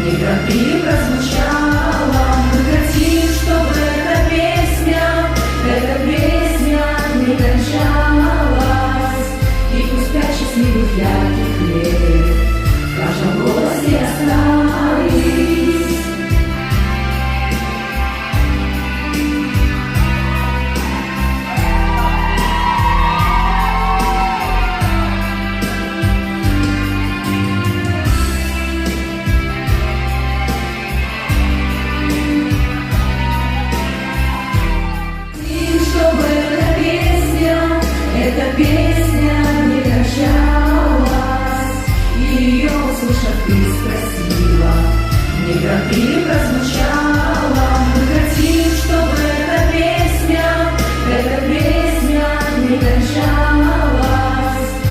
неторопливо прозвучала. Мы хотим, чтобы эта песня не кончалась. И пусть 5 счастливых ярких лет в каждом голосе остались. Эта песня не кончалась, и ее услышав, ты спросила, неторопливо прозвучала.